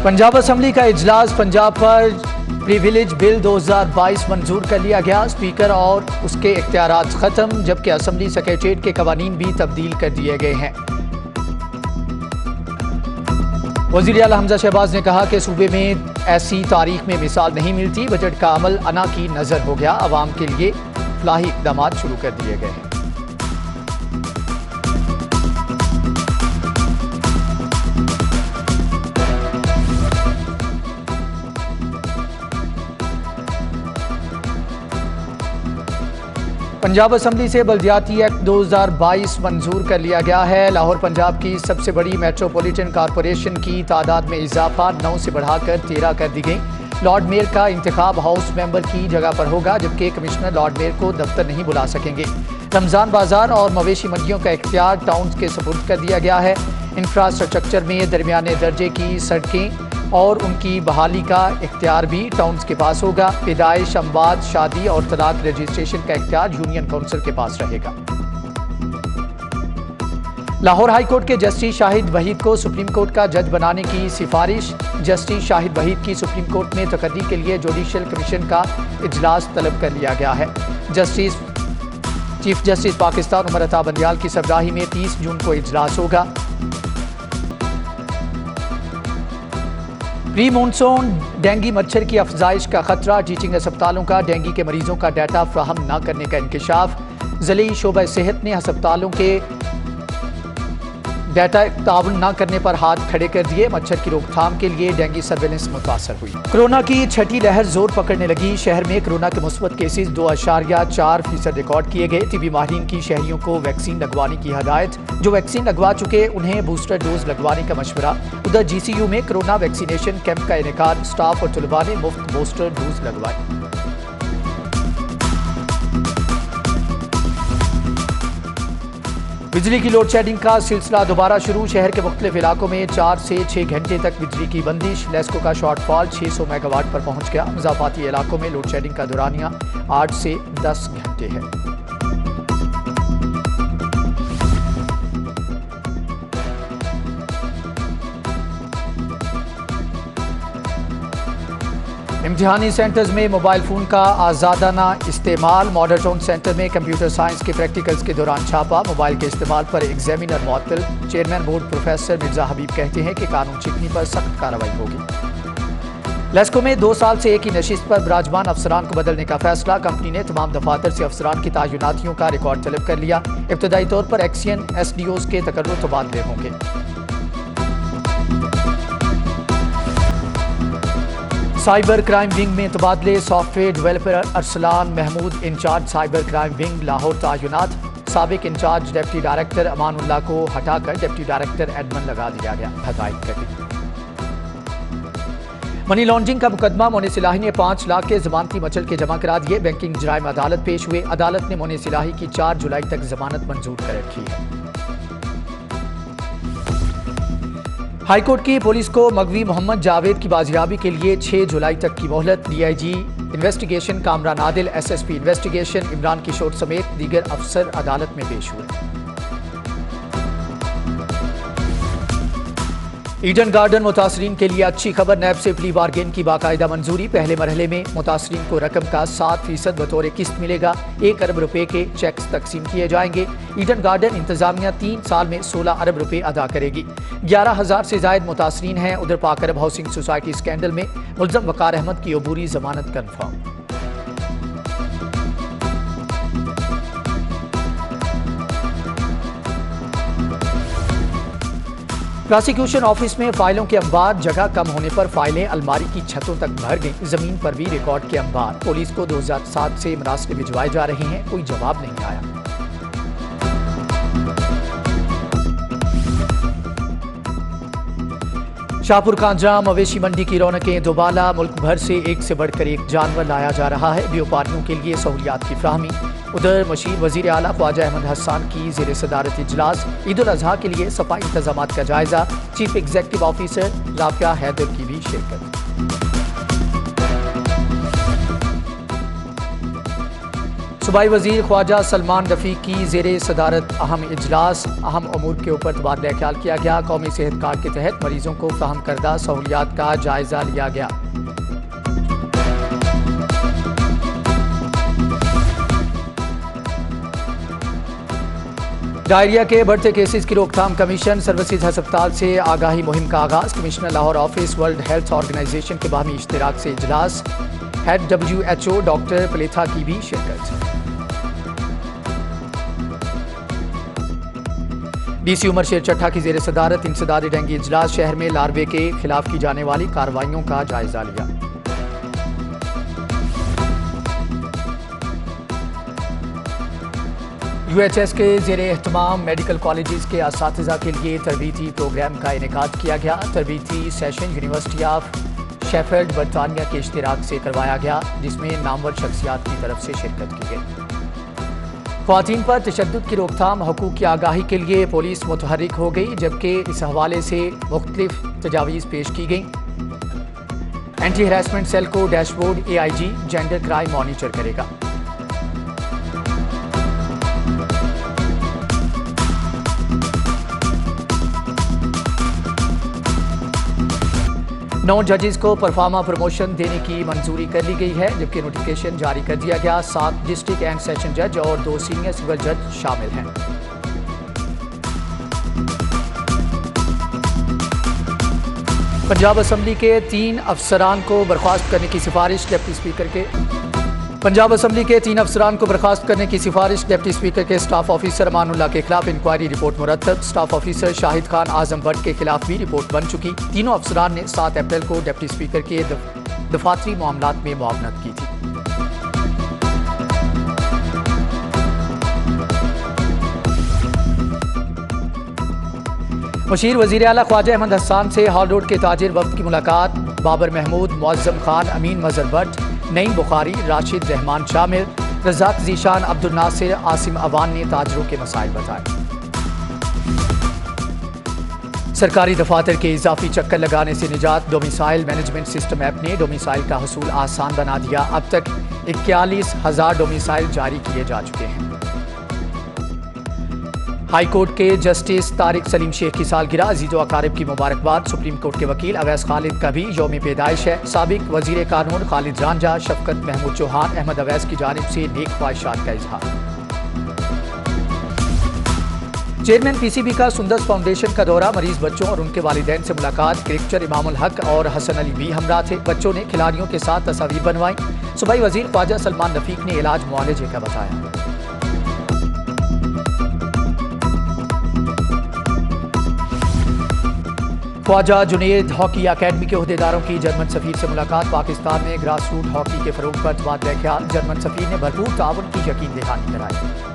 Punjab assembly का इजलास। पंजाब पर प्रिविलेज बिल 2022 मंजूर कर लिया गया। स्पीकर और उसके इख्तियारात खत्म, जबकि असम्बली सेक्रेटेरिएट के कवानीन भी तब्दील कर दिए गए हैं। वज़ीर आला हमजा शहबाज ने कहा कि सूबे में ऐसी तारीख में मिसाल नहीं मिलती। बजट का अमल अना की नजर हो गया। अवाम के लिए फलाही इक़दाम शुरू कर दिए गए हैं। पंजाब असम्बली से बल्दियाती एक्ट 2022 मंजूर कर लिया गया है। लाहौर पंजाब की सबसे बड़ी मेट्रोपॉलिटन कॉरपोरेशन की तादाद में इजाफा 9 से बढ़ाकर 13 कर दी गई। लॉर्ड मेयर का इंतखाब हाउस मेंबर की जगह पर होगा, जबकि कमिश्नर लॉर्ड मेयर को दफ्तर नहीं बुला सकेंगे। रमजान बाजार और मवेशी मंडियों का इख्तियार टाउन के सुपुर्द कर दिया गया है। इंफ्रास्ट्रक्चर में दरमियाने दर्जे की सड़कें और उनकी बहाली का इख्तियार भी टाउन्स के पास होगा। पैदाइश, अमवात, शादी और तलाक रजिस्ट्रेशन का इख्तियार यूनियन काउंसिल के पास रहेगा। लाहौर हाई कोर्ट के जस्टिस शाहिद वहीद को सुप्रीम कोर्ट का जज बनाने की सिफारिश। जस्टिस शाहिद वहीद की सुप्रीम कोर्ट में तकर्री के लिए जुडिशल कमीशन का इजलास तलब कर लिया गया है। चीफ जस्टिस पाकिस्तान उमर अता बंदियाल की सरबराही में 30 जून को इजलास होगा। प्री मानसून डेंगू मच्छर की अफजाइश का खतरा। टीचिंग अस्पतालों का डेंगू के मरीजों का डाटा फ्राहम न करने का इंकशाफ। ज़िली शोबा सेहत ने अस्पतालों के डाटा ताउन न करने पर हाथ खड़े कर दिए। मच्छर की रोकथाम के लिए डेंगू सर्वेलेंस मुतासर हुई। कोरोना की छठी लहर जोर पकड़ने लगी। शहर में कोरोना के मुस्बत केसेस 2.4% रिकॉर्ड किए गए। टिबी माहिरीन की शहरियों को वैक्सीन लगवाने की हदायत। जो वैक्सीन लगवा चुके उन्हें बूस्टर डोज लगवाने का मशवरा। उधर GCU में कोरोना वैक्सीनेशन कैंप का इनेकाद। स्टाफ और तलबा ने मुफ्त बूस्टर डोज लगवाए। बिजली की लोड शेडिंग का सिलसिला दोबारा शुरू। शहर के मुख्तलिफ इलाकों में 4 से 6 घंटे तक बिजली की बंदिश। लेस्को का शॉर्टफॉल 600 मेगावाट पर पहुंच गया। मुजाफाती इलाकों में लोड शेडिंग का दौरानिया 8 से 10 घंटे है। इम्तिहानी सेंटर्स में मोबाइल फ़ोन का आज़ादाना इस्तेमाल। मॉडल टाउन सेंटर में कंप्यूटर साइंस के प्रैक्टिकल्स के दौरान छापा। मोबाइल के इस्तेमाल पर एग्जामिनर मुअत्तल। चेयरमैन बोर्ड प्रोफेसर मिर्जा हबीब कहते हैं कि कानून चिकनी पर सख्त कार्रवाई होगी। लेस्को में 2 साल से एक ही नशिस्त पर विराजमान अफसरान को बदलने का फैसला। कंपनी ने तमाम दफातर से अफसरान की तयनातियों का रिकॉर्ड तलब कर लिया। इब्तदाई तौर पर एक्सियन SDOs के तकर्रुर तबादले होंगे। साइबर क्राइम विंग में तबादले। Software developer Arsalan Mahmood in charge cyber crime wing Lahore तैनात। साबिक इंचार्ज डिप्टी डायरेक्टर अमानुल्लाह को हटाकर डिप्टी डायरेक्टर एडमन लगा दिया गया। हदायत कर दी। मनी लॉन्ड्रिंग का मुकदमा। मोने सिलाही ने 5 लाख के जमानती मचल के जमा करा दिए। बैंकिंग जराइम अदालत पेश हुए। अदालत ने मोने सिलाही की 4 जुलाई तक जमानत मंजूर कर रखी है। हाईकोर्ट की पुलिस को मगवी मोहम्मद जावेद की बाजियाबी के लिए 6 जुलाई तक की मोहलत। DIG investigation Kamran Adil, SSP investigation Imran Kishore समेत दीगर अफसर अदालत में पेश हुए। ईडन गार्डन मुतासरीन के लिए अच्छी खबर। नैब से प्ली बारगेन की बाकायदा मंजूरी। पहले मरहले में मुतासरीन को रकम का 7% बतौर किस्त मिलेगा। 1 अरब रुपए के चेक्स तकसीम किए जाएंगे। ईडन गार्डन इंतजामिया 3 साल में 16 अरब रुपए अदा करेगी। 11,000 से जायद मुतासरीन हैं। उधर पाक अरब हाउसिंग सोसाइटी स्कैंडल में मुल्ज़म वकार अहमद की अबूरी जमानत कन्फर्म। प्रोसिक्यूशन ऑफिस में फाइलों के अंबार। जगह कम होने पर फाइलें अलमारी की छतों तक भर गई। जमीन पर भी रिकॉर्ड के अंबार। पुलिस को 2007 से मरासले भिजवाए जा रहे हैं, कोई जवाब नहीं आया। शाहपुर कांजरा मवेशी मंडी की रौनकें दोबाला। मुल्क भर से एक से बढ़कर एक जानवर लाया जा रहा है। व्यापारियों के लिए सहूलियात की फ्राहमी। उधर मशीर वजीर आला ख्वाजा अहमद हसन की ज़ेर सदारत इजलास। ईद उल अजहा के लिए सफाई इंतजाम का जायजा। Chief executive officer Rafia Haider की भी शिरकत। सूबाई वजीर ख्वाजा सलमान रफीक की ज़ेरे सदारत अहम इजलास, अहम अमूर के ऊपर तबादला ख्याल किया गया। कौमी सेहत कार्ड के तहत मरीजों को फराहम करदा सहूलियात का जायजा लिया गया। डायरिया के बढ़ते केसेस की रोकथाम कमीशन सर्विसेज हस्पताल से आगाही मुहिम का आगाज। Commissioner Lahore office World Health Organization के बाहमी इश्तिराक से इजलास। हेड WHO डॉक्टर प्लेथा की भी शिरकत। DC उमर शेर चट्ठा की जेर सदारत इंसदादी डेंगू इजलास। शहर में लार्वे के खिलाफ की जाने वाली कार्रवाइयों का जायजा लिया। UHS के ज़ेरे एहतमाम मेडिकल कॉलेजेस के असातिज़ा के लिए तरबीती प्रोग्राम का इनेकाद किया गया। तरबीती सेशन यूनिवर्सिटी ऑफ शेफील्ड बरतानिया के इश्तिराक से करवाया गया, जिसमें नामवर शख्सियात की तरफ से शिरकत की गई। ख्वातीन पर तशद्दुद की रोकथाम हकूक़ की आगाही के लिए पुलिस मुतहर्रिक हो गई, जबकि इस हवाले से मुख्तलिफ तजावीज़ पेश की गई। एंटी हरासमेंट सेल को dashboard AIG gender crime monitor करेगा। नौ जजेस को परफॉर्मा प्रमोशन देने की मंजूरी कर ली गई है, जबकि नोटिफिकेशन जारी कर दिया गया। 7 डिस्ट्रिक्ट एंड सेशन जज और 2 सीनियर सिविल जज शामिल हैं। पंजाब असम्बली के 3 अफसरान को बर्खास्त करने की सिफारिश डिप्टी स्पीकर के पंजाब असम्बली के 3 अफसरान को बर्खास्त करने की सिफारिश डिप्टी स्पीकर के स्टाफ ऑफिसर अमानुल्लाह के खिलाफ इंक्वायरी रिपोर्ट मुरतब। स्टाफ ऑफिसर शाहिद खान आजम भट्ट के खिलाफ भी रिपोर्ट बन चुकी। तीनों अफसरान ने 7 अप्रैल को डिप्टी स्पीकर के दफातरी मामलात में मुआवनत की थी। मुशीर वज़ीर आला ख्वाजा अहमद हसन से हॉल रोड के ताजिर वफ्द की मुलाकात। बाबर महमूद, मुअज़्ज़म खान, अमीन मज़हर भट्ट, नईम बुखारी, राशिद रहमान शामिल, रज़ाक ज़ीशान, अब्दुल नासिर, आसिम अवान ने ताजरों के मसाइल बताए। सरकारी दफातर के इजाफी चक्कर लगाने से निजात। डोमिसाइल मैनेजमेंट सिस्टम ऐप ने डोमिसाइल का हसूल आसान बना दिया। अब तक 41,000 डोमिसाइल जारी किए जा चुके हैं। हाई कोर्ट के जस्टिस तारिक सलीम शेख की सालगिरह, अजीज़ो अकारिब की मुबारकबाद। सुप्रीम कोर्ट के वकील अवैस खालिद का भी यौम पैदाइश है। साबिक वजीर कानून खालिद रांझा, शफकत महमूद चौहान, अहमद अवैस की जानिब से नेक ख्वाहिशात का इजहार। चेयरमैन PCB का सुंदस फाउंडेशन का दौरा। मरीज बच्चों और उनके वालिदैन से मुलाकात। क्रिकेटर इमामुल हक और हसन अली भी हमरा थे। बच्चों ने खिलाड़ियों के साथ तस्वीर बनवाई। सूबाई वजीर ख्वाजा सलमान रफीक ने इलाज मुआलजे का बताया। ख्वाजा जुनेद हॉकी अकेडमी के अहदेदारों की जर्मन सफीर से मुलाकात। पाकिस्तान में ग्रास रूट हॉकी के फरोग पर तबादला ख्याल। जर्मन सफीर ने भरपूर ताउन की यकीन दहानी कराई।